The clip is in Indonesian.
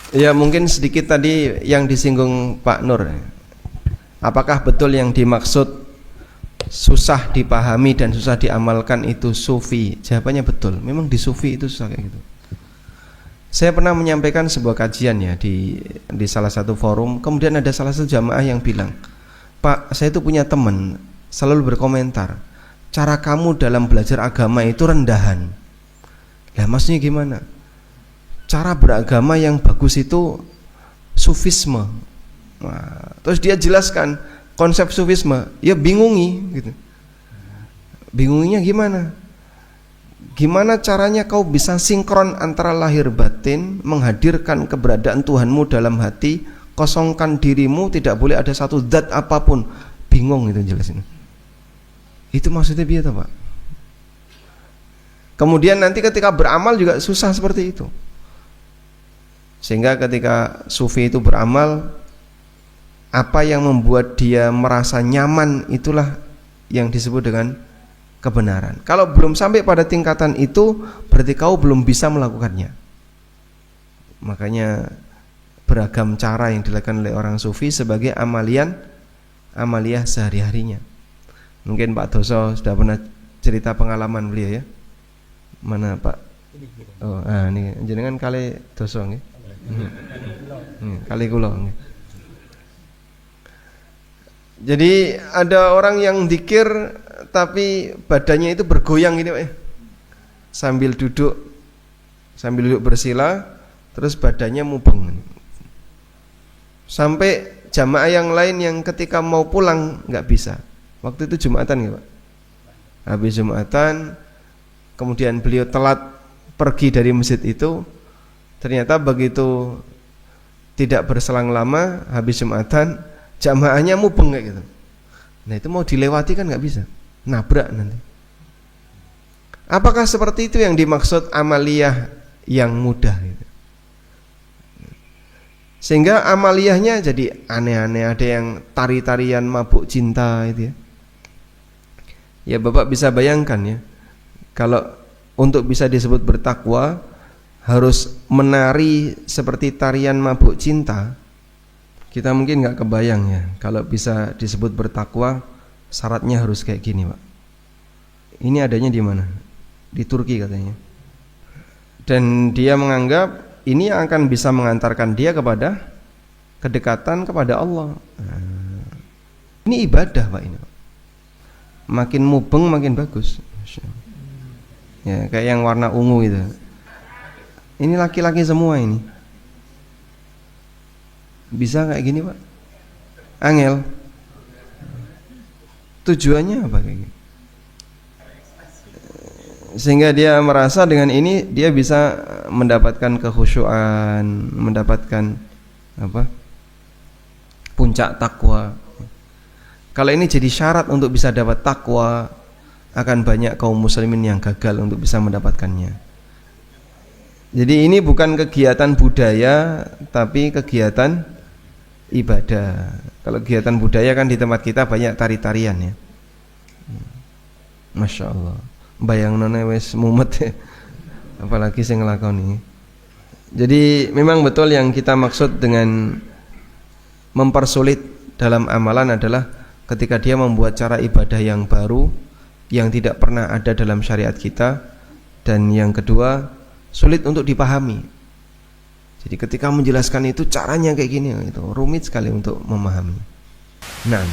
Ya mungkin sedikit tadi yang disinggung Pak Nur. Apakah betul yang dimaksud susah dipahami dan susah diamalkan itu sufi? Jawabannya betul. Memang di sufi itu susah kayak gitu. Saya pernah menyampaikan sebuah kajian ya di salah satu forum. Kemudian ada salah satu jamaah yang bilang, Pak, saya itu punya teman selalu berkomentar, cara kamu dalam belajar agama itu rendahan. Lah maksudnya gimana? Cara beragama yang bagus itu sufisme. Nah, terus dia jelaskan konsep sufisme, ya bingungi gitu. Bingunginya gimana? Gimana caranya kau bisa sinkron antara lahir batin, menghadirkan keberadaan Tuhanmu dalam hati, kosongkan dirimu, tidak boleh ada satu zat apapun. Bingung itu jelasin. Itu maksudnya biar Pak. Kemudian nanti ketika beramal juga susah seperti itu. Sehingga ketika sufi itu beramal, apa yang membuat dia merasa nyaman itulah yang disebut dengan kebenaran. Kalau belum sampai pada tingkatan itu, berarti kau belum bisa melakukannya. Makanya beragam cara yang dilakukan oleh orang sufi sebagai amaliyah sehari-harinya. Mungkin Pak Doso sudah pernah cerita pengalaman beliau ya. Mana Pak? Oh, ini jenengan kali Doso nggih. Kali kula nggih. Jadi ada orang yang zikir tapi badannya itu bergoyang gini Pak ya. Sambil duduk bersila, terus badannya mubeng. Sampai jamaah yang lain yang ketika mau pulang nggak bisa. Waktu itu Jumatan ya Pak. Habis Jumatan, kemudian beliau telat pergi dari masjid itu. Ternyata begitu tidak berselang lama, habis Jumatan, jamaahnya mubeng kayak gitu. Nah itu mau dilewati kan nggak bisa, nabrak nanti. Apakah seperti itu yang dimaksud amaliyah yang mudah gitu? Sehingga amaliyahnya jadi aneh-aneh, ada yang tari-tarian mabuk cinta itu ya. Ya Bapak bisa bayangkan ya, kalau untuk bisa disebut bertakwa harus menari seperti tarian mabuk cinta, kita mungkin nggak kebayang ya. Kalau bisa disebut bertakwa, syaratnya harus kayak gini Pak. Ini adanya di mana? Di Turki katanya. Dan dia menganggap ini akan bisa mengantarkan dia kepada kedekatan kepada Allah. Ini ibadah Pak ini. Makin mubeng makin bagus. Ya, kayak yang warna ungu itu. Ini laki-laki semua ini. Bisa kayak gini Pak? Angel. Tujuannya apa kayak gini? Sehingga dia merasa dengan ini dia bisa mendapatkan kekhusyuan, mendapatkan apa? Puncak takwa. Kalau ini jadi syarat untuk bisa dapat takwa, akan banyak kaum muslimin yang gagal untuk bisa mendapatkannya. Jadi ini bukan kegiatan budaya, tapi kegiatan ibadah. Kalau kegiatan budaya kan di tempat kita banyak tari-tarian ya. Masya Allah. Bayangnone wis mumet ya. Apalagi sing nglakoni. Jadi memang betul yang kita maksud dengan mempersulit dalam amalan adalah ketika dia membuat cara ibadah yang baru, yang tidak pernah ada dalam syariat kita, dan yang kedua sulit untuk dipahami. Jadi ketika menjelaskan itu caranya kayak gini, itu rumit sekali untuk memahami. Nah.